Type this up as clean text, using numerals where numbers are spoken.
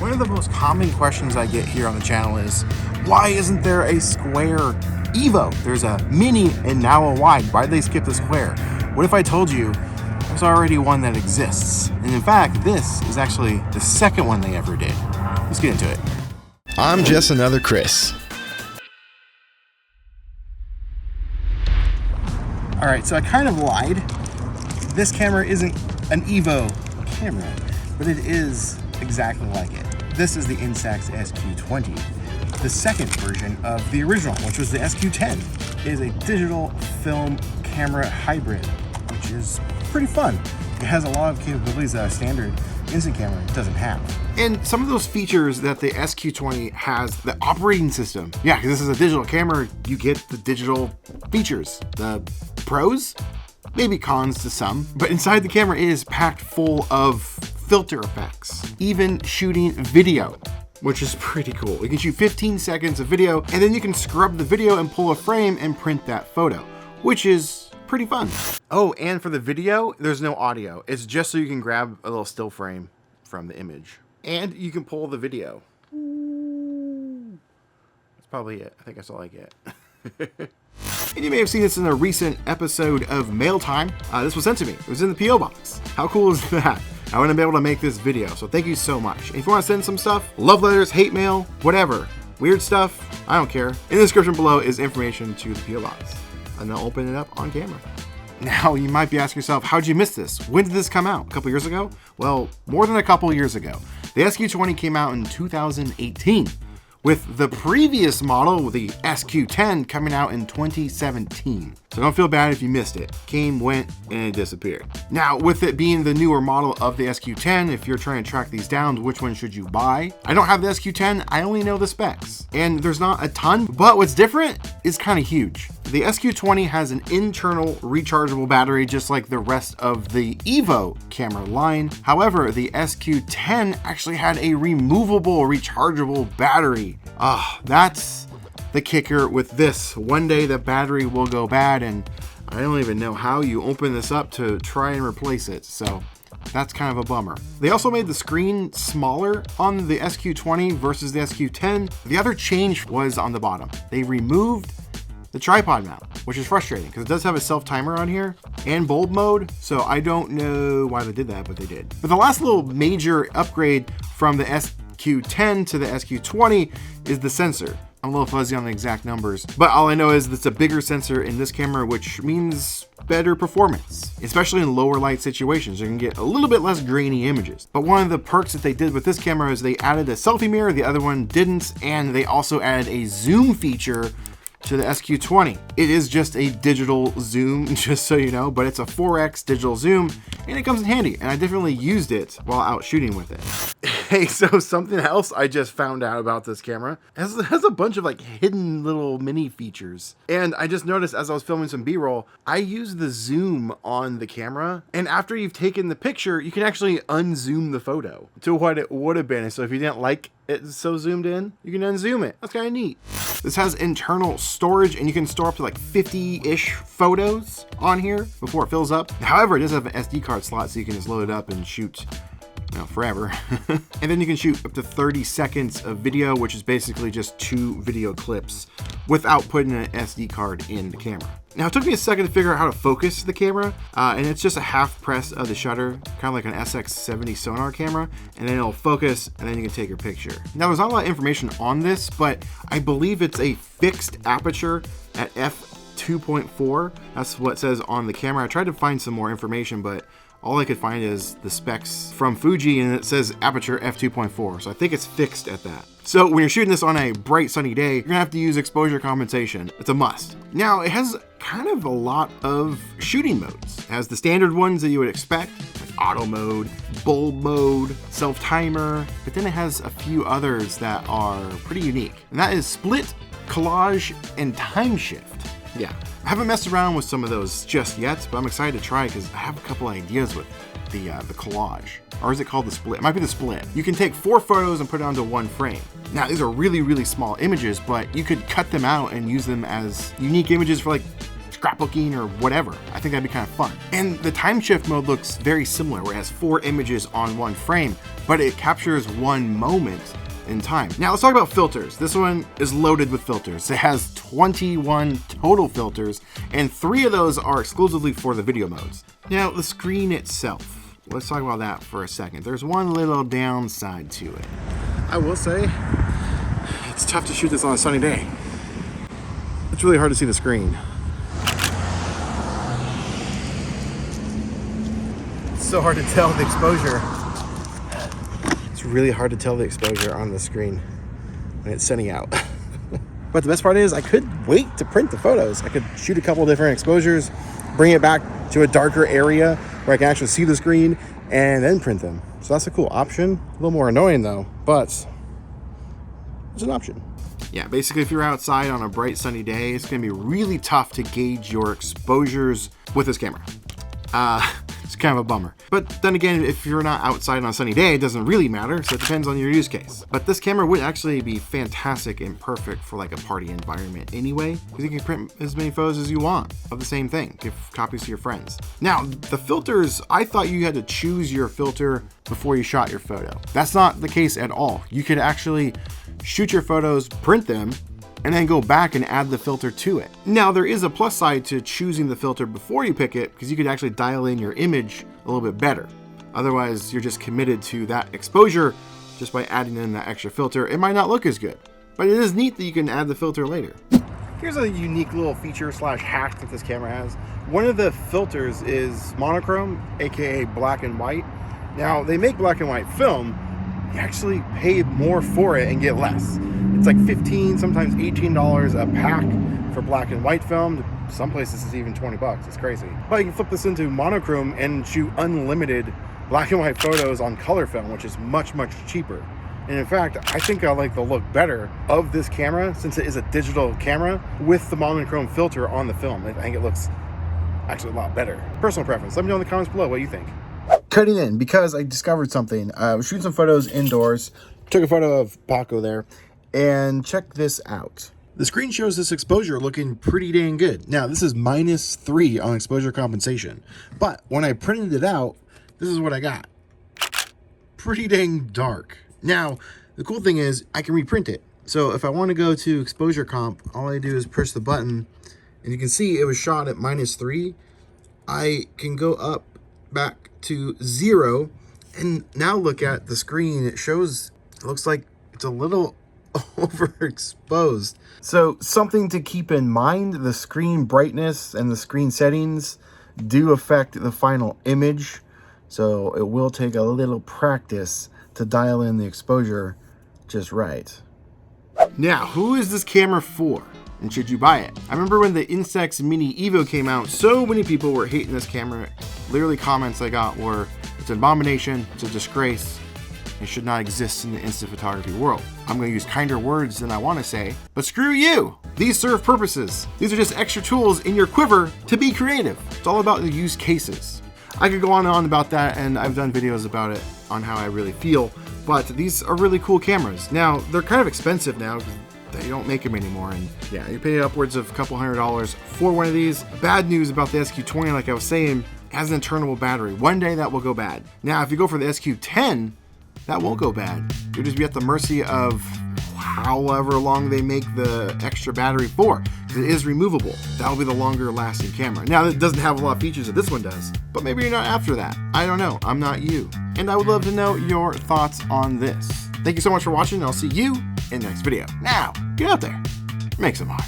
One of the most common questions I get here on the channel is, why isn't there a Square EVO? There's a mini and now a wide. Why did they skip the Square? What if I told you there's already one that exists? And in fact, this is actually the second one they ever did. Let's get into it. I'm just another Chris. All right, so I kind of lied. This camera isn't an EVO camera, but it is exactly like it. This is the Instax SQ20, the second version of the original, which was the SQ10. It is a digital film camera hybrid, which is pretty fun. It has a lot of capabilities that a standard instant camera doesn't have. And some of those features that the SQ20 has, the operating system. Yeah, because this is a digital camera, you get the digital features. The pros, maybe cons to some, but inside the camera it is packed full of filter effects, even shooting video, which is pretty cool. You can shoot 15 seconds of video, and then you can scrub the video and pull a frame and print that photo, which is pretty fun. Oh, and for the video, there's no audio. It's just so you can grab a little still frame from the image. And you can pull the video. That's probably it. I think that's all I get. And you may have seen this in a recent episode of Mail Time. This was sent to me. It was in the P.O. box. How cool is that? I want to be able to make this video, so thank you so much. And if you want to send some stuff, love letters, hate mail, whatever, weird stuff, I don't care. In the description below is information to the P.O. box. And I'll open it up on camera. Now, you might be asking yourself, how'd you miss this? When did this come out? A couple years ago? Well, more than a couple years ago. The SQ20 came out in 2018. With the previous model, the SQ10, coming out in 2017. So don't feel bad if you missed it. Came, went, and it disappeared. Now, with it being the newer model of the SQ10, if you're trying to track these down, which one should you buy? I don't have the SQ10, I only know the specs. And there's not a ton, but what's different is kind of huge. The SQ20 has an internal rechargeable battery, just like the rest of the EVO camera line. However, the SQ10 actually had a removable rechargeable battery. That's the kicker with this. One day the battery will go bad, and I don't even know how you open this up to try and replace it. So that's kind of a bummer. They also made the screen smaller on the SQ20 versus the SQ10. The other change was on the bottom. They removed the tripod mount, which is frustrating because it does have a self-timer on here and bulb mode. So I don't know why they did that, but they did. But the last little major upgrade from the SQ10 to the SQ20 is the sensor. I'm a little fuzzy on the exact numbers, but all I know is it's a bigger sensor in this camera, which means better performance, especially in lower light situations. You can get a little bit less grainy images. But one of the perks that they did with this camera is they added a selfie mirror, the other one didn't, and they also added a zoom feature to the SQ20. It is just a digital zoom, just so you know, but it's a 4x digital zoom, and it comes in handy, and I definitely used it while out shooting with it. Hey, so something else I just found out about this camera, it has a bunch of like hidden little mini features. And I just noticed as I was filming some B-roll, I used the zoom on the camera, and after you've taken the picture, you can actually unzoom the photo to what it would have been. So if you didn't like it so zoomed in, you can unzoom it. That's kind of neat. This has internal storage, and you can store up to like 50-ish photos on here before it fills up. However, it does have an SD card slot, so you can just load it up and shoot forever. And then you can shoot up to 30 seconds of video, which is basically just 2 video clips without putting an SD card in the camera. Now, it took me a second to figure out how to focus the camera, and it's just a half press of the shutter, kind of like an SX70 sonar camera, and then it'll focus, and then you can take your picture. Now, there's not a lot of information on this, but I believe it's a fixed aperture at f2.4. That's what it says on the camera. I tried to find some more information, but all I could find is the specs from Fuji, and it says aperture f2.4, so I think it's fixed at that. So when you're shooting this on a bright sunny day, you're gonna have to use exposure compensation. It's a must. Now, it has kind of a lot of shooting modes. It has the standard ones that you would expect, like auto mode, bulb mode, self-timer, but then it has a few others that are pretty unique. And that is split, collage, and time shift. Yeah, I haven't messed around with some of those just yet, but I'm excited to try because I have a couple ideas with the collage. Or is it called the split? It might be the split. You can take 4 photos and put it onto 1 frame. Now, these are really, really small images, but you could cut them out and use them as unique images for like scrapbooking or whatever. I think that'd be kind of fun. And the time shift mode looks very similar, where it has 4 images on one frame, but it captures one moment in time. Now let's talk about filters. This one is loaded with filters. It has 21 total filters, and 3 of those are exclusively for the video modes. Now the screen itself, let's talk about that for a second. There's one little downside to it. I will say, it's tough to shoot this on a sunny day. It's really hard to see the screen. It's so hard to tell the exposure. It's really hard to tell the exposure on the screen when it's sunny out. But the best part is I could wait to print the photos. I could shoot a couple different exposures, bring it back to a darker area where I can actually see the screen, and then print them. So that's a cool option. A little more annoying though, but it's an option. Yeah, basically if you're outside on a bright sunny day, it's gonna be really tough to gauge your exposures with this camera. It's kind of a bummer. But then again, if you're not outside on a sunny day, it doesn't really matter, so it depends on your use case. But this camera would actually be fantastic and perfect for like a party environment anyway, because you can print as many photos as you want of the same thing, give copies to your friends. Now, the filters, I thought you had to choose your filter before you shot your photo. That's not the case at all. You could actually shoot your photos, print them, and then go back and add the filter to it. Now, there is a plus side to choosing the filter before you pick it, because you could actually dial in your image a little bit better. Otherwise, you're just committed to that exposure just by adding in that extra filter. It might not look as good, but it is neat that you can add the filter later. Here's a unique little feature slash hack that this camera has. One of the filters is monochrome, aka black and white. Now, they make black and white film. You actually pay more for it and get less. It's like $15, sometimes $18 a pack for black and white film. Some places it's even 20 bucks. It's crazy. But you can flip this into monochrome and shoot unlimited black and white photos on color film, which is much, much cheaper. And in fact, I think I like the look better of this camera, since it is a digital camera, with the monochrome filter on the film. I think it looks actually a lot better. Personal preference. Let me know in the comments below what you think. Cutting in because I discovered something. I was shooting some photos indoors, took a photo of Paco there, and check this out. The screen shows this exposure looking pretty dang good. Now, this is -3 on exposure compensation, but when I printed it out, this is what I got. Pretty dang dark. Now, the cool thing is I can reprint it. So if I want to go to exposure comp, all I do is push the button, and you can see it was shot at -3. I can go up back to 0, and now look at the screen. It shows, it looks like it's a little overexposed. So something to keep in mind, the screen brightness and the screen settings do affect the final image. So it will take a little practice to dial in the exposure just right. Now, who is this camera for? And should you buy it? I remember when the Instax Mini EVO came out, so many people were hating this camera. Literally comments I got were, it's an abomination, it's a disgrace, it should not exist in the instant photography world. I'm gonna use kinder words than I wanna say, but screw you! These serve purposes. These are just extra tools in your quiver to be creative. It's all about the use cases. I could go on and on about that, and I've done videos about it on how I really feel, but these are really cool cameras. Now, they're kind of expensive now, they don't make them anymore, and yeah, you pay upwards of a couple $100 for one of these. Bad news about the SQ20, like I was saying, has an internal battery. One day that will go bad. Now, if you go for the SQ10, that won't go bad. You'll just be at the mercy of however long they make the extra battery for, because it is removable. That'll be the longer lasting camera. Now, it doesn't have a lot of features that this one does, but maybe you're not after that. I don't know. I'm not you. And I would love to know your thoughts on this. Thank you so much for watching, and I'll see you in the next video. Now, get out there, make some art.